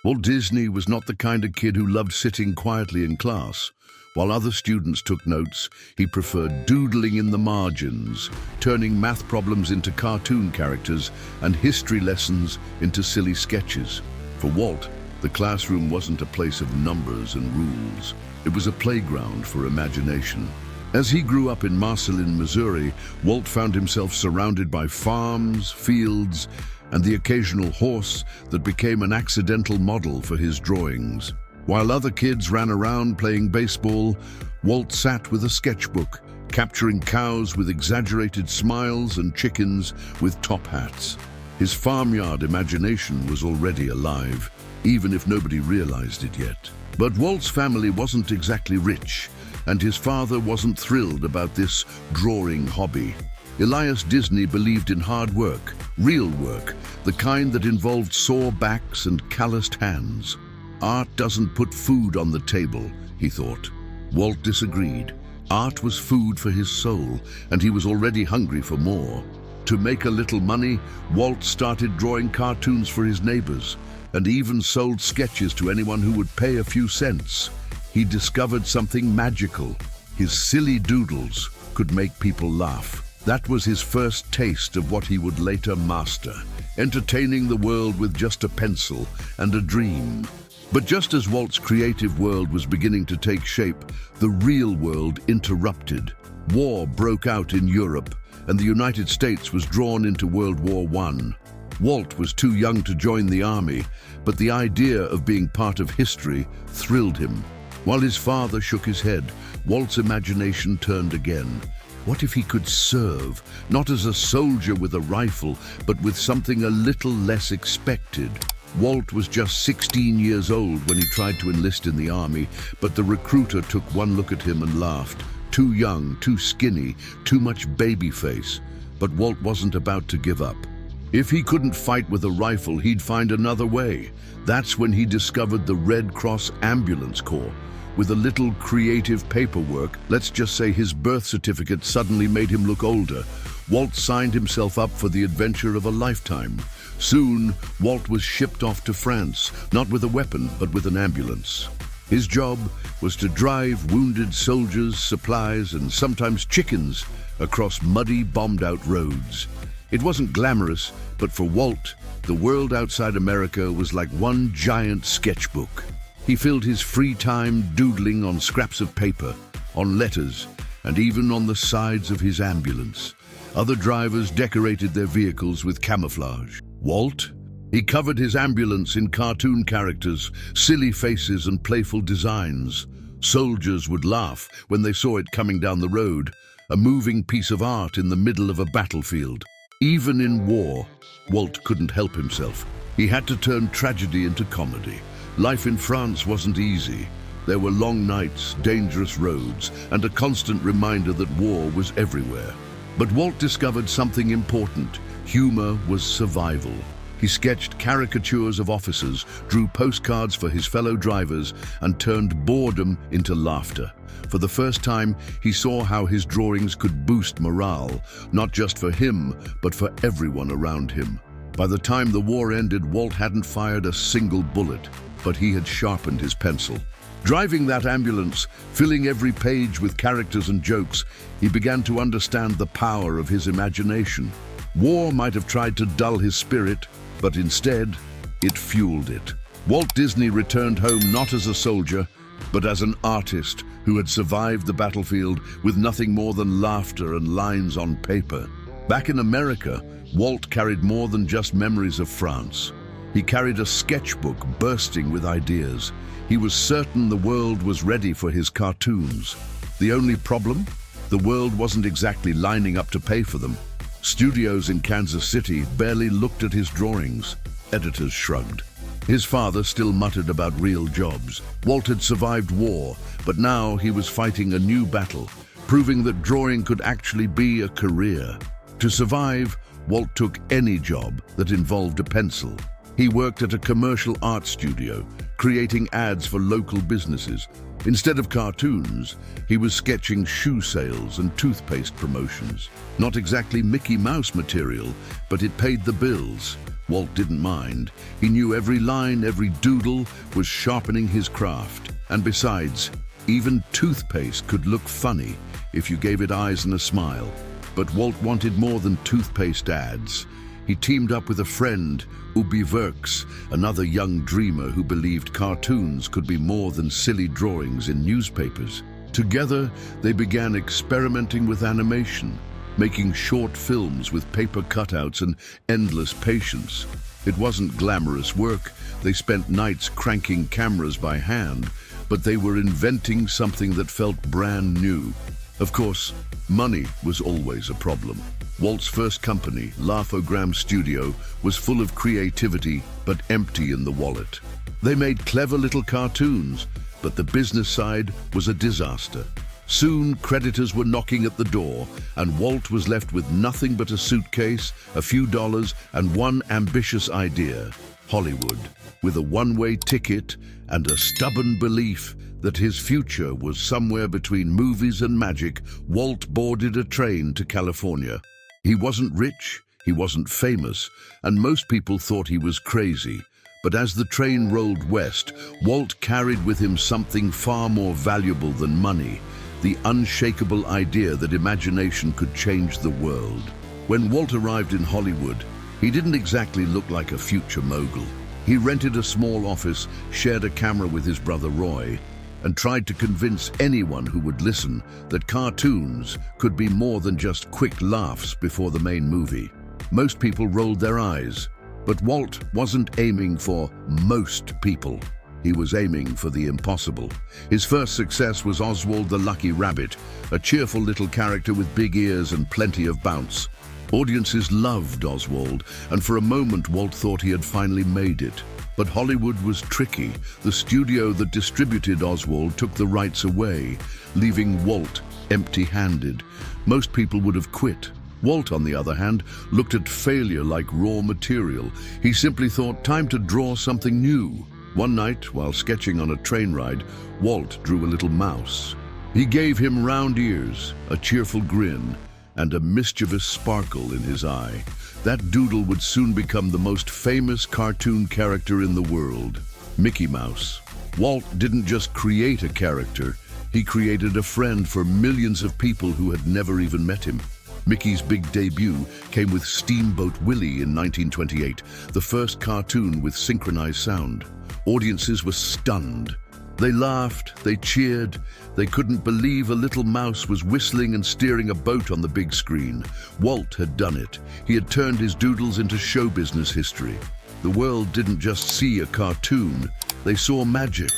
Walt Disney was not the kind of kid who loved sitting quietly in class. While other students took notes, he preferred doodling in the margins, turning math problems into cartoon characters and history lessons into silly sketches. For Walt, the classroom wasn't a place of numbers and rules. It was a playground for imagination. As he grew up in Marceline, Missouri, Walt found himself surrounded by farms, fields, and the occasional horse that became an accidental model for his drawings. While other kids ran around playing baseball, Walt sat with a sketchbook, capturing cows with exaggerated smiles and chickens with top hats. His farmyard imagination was already alive, even if nobody realized it yet. But Walt's family wasn't exactly rich, and his father wasn't thrilled about this drawing hobby. Elias Disney believed in hard work, real work, the kind that involved sore backs and calloused hands. Art doesn't put food on the table, he thought. Walt disagreed. Art was food for his soul, and he was already hungry for more. To make a little money, Walt started drawing cartoons for his neighbors, and even sold sketches to anyone who would pay a few cents. He discovered something magical. His silly doodles could make people laugh. That was his first taste of what he would later master, entertaining the world with just a pencil and a dream. But just as Walt's creative world was beginning to take shape, the real world interrupted. War broke out in Europe, and the United States was drawn into World War I. Walt was too young to join the army, but the idea of being part of history thrilled him. While his father shook his head, Walt's imagination turned again. What if he could serve, not as a soldier with a rifle, but with something a little less expected? Walt was just 16 years old when he tried to enlist in the army, but the recruiter took one look at him and laughed. Too young, too skinny, too much baby face. But Walt wasn't about to give up. If he couldn't fight with a rifle, he'd find another way. That's when he discovered the Red Cross Ambulance Corps. With a little creative paperwork, let's just say his birth certificate suddenly made him look older, Walt signed himself up for the adventure of a lifetime. Soon, Walt was shipped off to France, not with a weapon, but with an ambulance. His job was to drive wounded soldiers, supplies, and sometimes chickens across muddy, bombed-out roads. It wasn't glamorous, but for Walt, the world outside America was like one giant sketchbook. He filled his free time doodling on scraps of paper, on letters, and even on the sides of his ambulance. Other drivers decorated their vehicles with camouflage. Walt? He covered his ambulance in cartoon characters, silly faces and playful designs. Soldiers would laugh when they saw it coming down the road, a moving piece of art in the middle of a battlefield. Even in war, Walt couldn't help himself. He had to turn tragedy into comedy. Life in France wasn't easy. There were long nights, dangerous roads, and a constant reminder that war was everywhere. But Walt discovered something important. Humor was survival. He sketched caricatures of officers, drew postcards for his fellow drivers, and turned boredom into laughter. For the first time, he saw how his drawings could boost morale, not just for him, but for everyone around him. By the time the war ended, Walt hadn't fired a single bullet, but he had sharpened his pencil. Driving that ambulance, filling every page with characters and jokes, he began to understand the power of his imagination. War might have tried to dull his spirit, but instead, it fueled it. Walt Disney returned home not as a soldier, but as an artist who had survived the battlefield with nothing more than laughter and lines on paper. Back in America, Walt carried more than just memories of France. He carried a sketchbook bursting with ideas. He was certain the world was ready for his cartoons. The only problem? The world wasn't exactly lining up to pay for them. Studios in Kansas City barely looked at his drawings. Editors shrugged. His father still muttered about real jobs. Walt had survived war, but now he was fighting a new battle, proving that drawing could actually be a career. To survive, Walt took any job that involved a pencil. He worked at a commercial art studio, creating ads for local businesses. Instead of cartoons, he was sketching shoe sales and toothpaste promotions. Not exactly Mickey Mouse material, but it paid the bills. Walt didn't mind. He knew every line, every doodle was sharpening his craft. And besides, even toothpaste could look funny if you gave it eyes and a smile. But Walt wanted more than toothpaste ads. He teamed up with a friend, Ubi Verks, another young dreamer who believed cartoons could be more than silly drawings in newspapers. Together, they began experimenting with animation, making short films with paper cutouts and endless patience. It wasn't glamorous work. They spent nights cranking cameras by hand, but they were inventing something that felt brand new. Of course, money was always a problem. Walt's first company, Laugh-O-Gram Studio, was full of creativity but empty in the wallet. They made clever little cartoons, but the business side was a disaster. Soon, creditors were knocking at the door, and Walt was left with nothing but a suitcase, a few dollars, and one ambitious idea: Hollywood. With a one-way ticket and a stubborn belief that his future was somewhere between movies and magic, Walt boarded a train to California. He wasn't rich, he wasn't famous, and most people thought he was crazy. But as the train rolled west, Walt carried with him something far more valuable than money: the unshakable idea that imagination could change the world. When Walt arrived in Hollywood, he didn't exactly look like a future mogul. He rented a small office, shared a camera with his brother Roy, and tried to convince anyone who would listen that cartoons could be more than just quick laughs before the main movie. Most people rolled their eyes, but Walt wasn't aiming for most people. He was aiming for the impossible. His first success was Oswald the Lucky Rabbit, a cheerful little character with big ears and plenty of bounce. Audiences loved Oswald, and for a moment Walt thought he had finally made it. But Hollywood was tricky. The studio that distributed Oswald took the rights away, leaving Walt empty-handed. Most people would have quit. Walt, on the other hand, looked at failure like raw material. He simply thought, time to draw something new. One night, while sketching on a train ride, Walt drew a little mouse. He gave him round ears, a cheerful grin, and a mischievous sparkle in his eye. That doodle would soon become the most famous cartoon character in the world, Mickey Mouse. Walt didn't just create a character, he created a friend for millions of people who had never even met him. Mickey's big debut came with Steamboat Willie in 1928, the first cartoon with synchronized sound. Audiences were stunned. They laughed, they cheered, they couldn't believe a little mouse was whistling and steering a boat on the big screen. Walt had done it. He had turned his doodles into show business history. The world didn't just see a cartoon, they saw magic.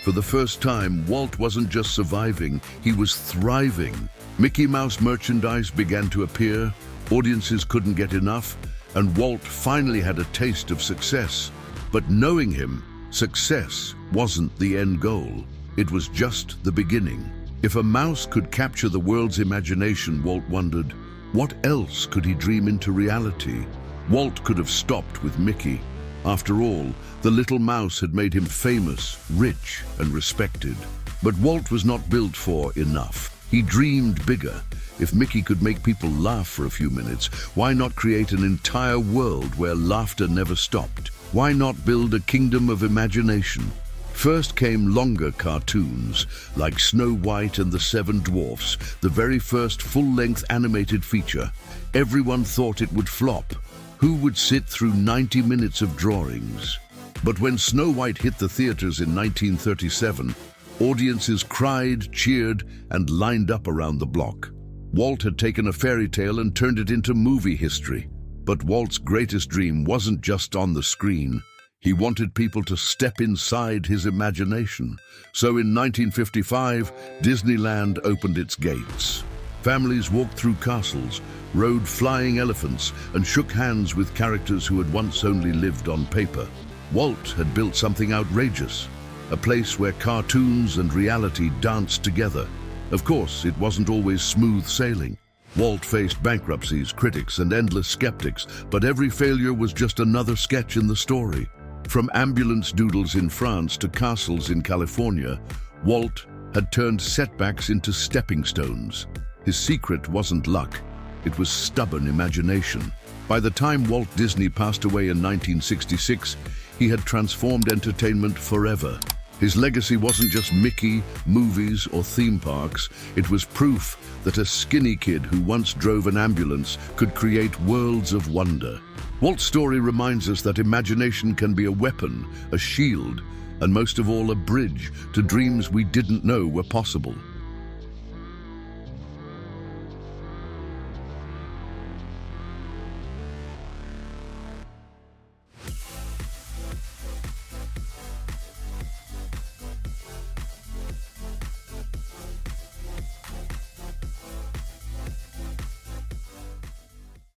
For the first time, Walt wasn't just surviving, he was thriving. Mickey Mouse merchandise began to appear, audiences couldn't get enough, and Walt finally had a taste of success. But knowing him, success wasn't the end goal. It was just the beginning. If a mouse could capture the world's imagination, Walt wondered, what else could he dream into reality? Walt could have stopped with Mickey. After all, the little mouse had made him famous, rich, and respected. But Walt was not built for enough. He dreamed bigger. If Mickey could make people laugh for a few minutes, why not create an entire world where laughter never stopped? Why not build a kingdom of imagination? First came longer cartoons, like Snow White and the Seven Dwarfs, the very first full-length animated feature. Everyone thought it would flop. Who would sit through 90 minutes of drawings? But when Snow White hit the theaters in 1937, audiences cried, cheered, and lined up around the block. Walt had taken a fairy tale and turned it into movie history. But Walt's greatest dream wasn't just on the screen. He wanted people to step inside his imagination. So in 1955, Disneyland opened its gates. Families walked through castles, rode flying elephants, and shook hands with characters who had once only lived on paper. Walt had built something outrageous, a place where cartoons and reality danced together. Of course, it wasn't always smooth sailing. Walt faced bankruptcies, critics, and endless skeptics, but every failure was just another sketch in the story. From ambulance doodles in France to castles in California, Walt had turned setbacks into stepping stones. His secret wasn't luck. it was stubborn imagination. By the time Walt Disney passed away in 1966, he had transformed entertainment forever. His legacy wasn't just Mickey, movies, or theme parks. It was proof that a skinny kid who once drove an ambulance could create worlds of wonder. Walt's story reminds us that imagination can be a weapon, a shield, and most of all, a bridge to dreams we didn't know were possible.